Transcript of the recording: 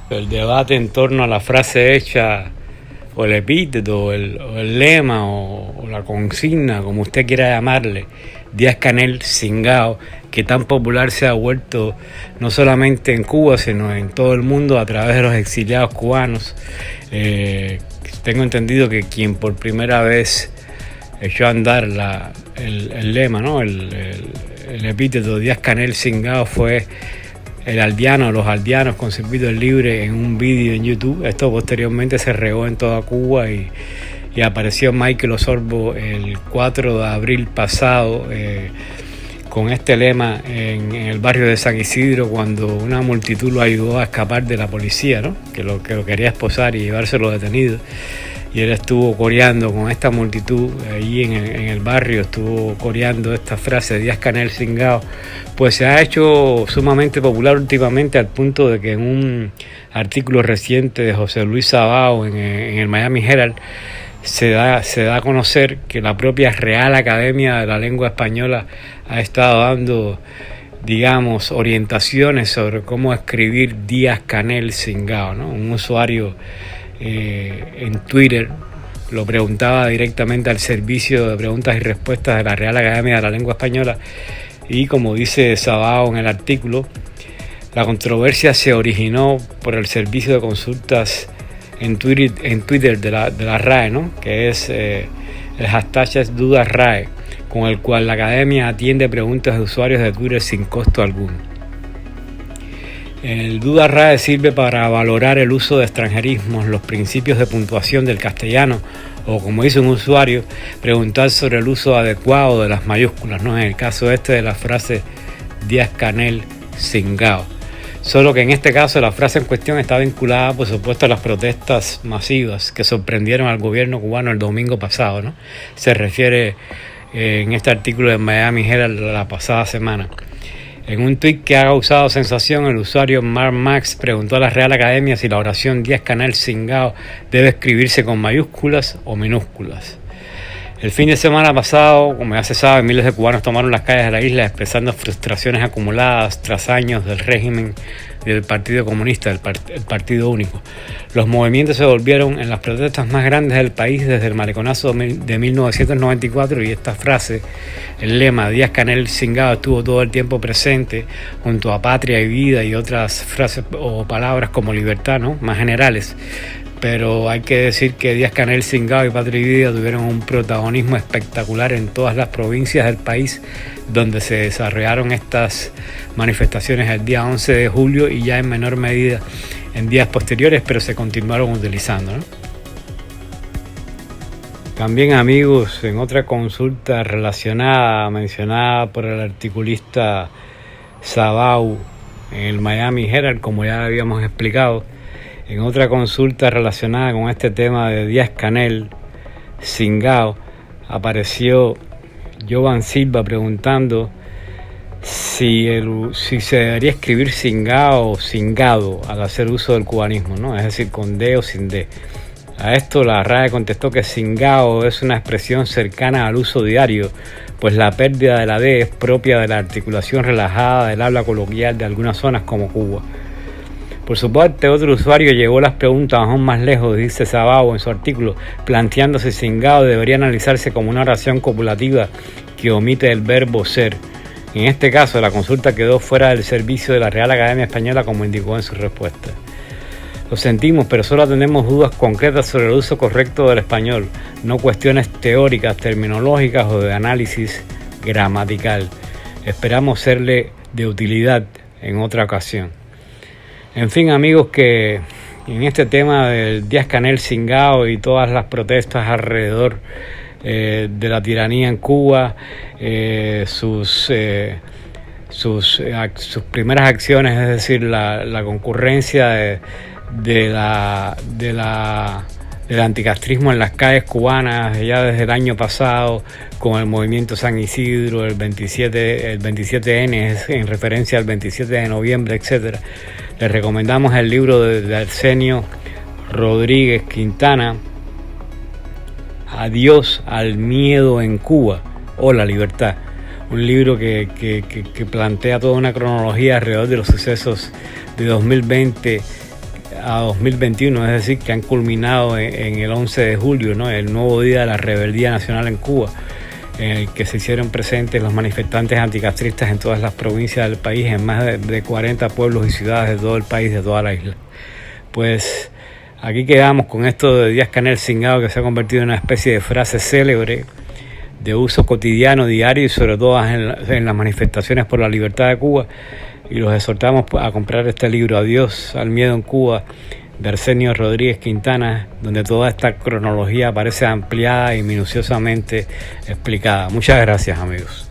El debate en torno a la frase hecha, o el epíteto, o el lema, o la consigna, como usted quiera llamarle, Díaz-Canel Cingao, que tan popular se ha vuelto no solamente en Cuba, sino en todo el mundo a través de los exiliados cubanos. Tengo entendido que quien por primera vez echó a andar el lema, ¿no? el epíteto Díaz-Canel Cingao fue el aldeano, los aldeanos con servidor libre, en un vídeo en YouTube. Esto posteriormente se regó en toda Cuba y apareció Michael Osorbo el 4 de abril pasado con este lema en el barrio de San Isidro, cuando una multitud lo ayudó a escapar de la policía, ¿no? que lo quería esposar y llevárselo detenido. Y él estuvo coreando con esta multitud allí en el barrio, estuvo coreando esta frase Díaz-Canel Cingao. Pues se ha hecho sumamente popular últimamente, al punto de que en un artículo reciente de José Luis Sabao en el Miami Herald se da a conocer que la propia Real Academia de la Lengua Española ha estado dando, digamos, orientaciones sobre cómo escribir Díaz-Canel Cingao, ¿no? Un usuario en Twitter lo preguntaba directamente al servicio de preguntas y respuestas de la Real Academia de la Lengua Española, y como dice Sabao en el artículo, la controversia se originó por el servicio de consultas en Twitter de la RAE, ¿no? Que es el hashtag es #DudasRAE, con el cual la Academia atiende preguntas de usuarios de Twitter sin costo alguno. El DudasRAE sirve para valorar el uso de extranjerismos, los principios de puntuación del castellano, o, como dice un usuario, preguntar sobre el uso adecuado de las mayúsculas, ¿no? En el caso de la frase Díaz-Canel Cingao. Solo que en este caso la frase en cuestión está vinculada, por supuesto, a las protestas masivas que sorprendieron al gobierno cubano el domingo pasado, ¿no? Se refiere en este artículo de Miami Herald la pasada semana. En un tuit que ha causado sensación, el usuario Mark Max preguntó a la Real Academia si la oración Díaz-Canel Cingao debe escribirse con mayúsculas o minúsculas. El fin de semana pasado, como ya se sabe, miles de cubanos tomaron las calles de la isla expresando frustraciones acumuladas tras años del régimen del Partido Comunista, el Partido Único. Los movimientos se volvieron en las protestas más grandes del país desde el maleconazo de 1994, y esta frase, el lema Díaz-Canel Cingao, estuvo todo el tiempo presente junto a patria y vida y otras frases o palabras como libertad, ¿no? Más generales. Pero hay que decir que Díaz-Canel Cingao y Patria y Vida tuvieron un protagonismo espectacular en todas las provincias del país donde se desarrollaron estas manifestaciones el día 11 de julio y ya en menor medida en días posteriores, pero se continuaron utilizando, ¿no? También, amigos, en otra consulta mencionada por el articulista Sabao en el Miami Herald, como ya habíamos explicado, en otra consulta relacionada con este tema de Díaz-Canel Cingao, apareció Jovan Silva preguntando si se debería escribir Cingao o Cingado al hacer uso del cubanismo, ¿no? Es decir, con D o sin D. A esto la RAE contestó que Cingao es una expresión cercana al uso diario, pues la pérdida de la D es propia de la articulación relajada del habla coloquial de algunas zonas como Cuba. Por su parte, otro usuario llevó las preguntas aún más lejos, dice Sabao en su artículo, planteando si Cingao debería analizarse como una oración copulativa que omite el verbo ser. En este caso, la consulta quedó fuera del servicio de la Real Academia Española, como indicó en su respuesta. Lo sentimos, pero solo tenemos dudas concretas sobre el uso correcto del español, no cuestiones teóricas, terminológicas o de análisis gramatical. Esperamos serle de utilidad en otra ocasión. En fin, amigos, que en este tema del Díaz-Canel Cingao y todas las protestas alrededor de la tiranía en Cuba, sus primeras acciones, es decir, la concurrencia del anticastrismo en las calles cubanas ya desde el año pasado, con el movimiento San Isidro, el 27N, en referencia al 27 de noviembre, etcétera. Les recomendamos el libro de Arsenio Rodríguez Quintana, Adiós al miedo en Cuba o la libertad, un libro que plantea toda una cronología alrededor de los sucesos de 2020 a 2021, es decir, que han culminado en el 11 de julio, ¿no? El nuevo día de la rebeldía nacional en Cuba, en el que se hicieron presentes los manifestantes anticastristas en todas las provincias del país, en más de 40 pueblos y ciudades de todo el país, de toda la isla. Pues aquí quedamos con esto de Díaz-Canel Cingado, que se ha convertido en una especie de frase célebre de uso cotidiano, diario, y sobre todo en las manifestaciones por la libertad de Cuba. Y los exhortamos a comprar este libro, Adiós al miedo en Cuba, de Arsenio Rodríguez Quintana, donde toda esta cronología aparece ampliada y minuciosamente explicada. Muchas gracias, amigos.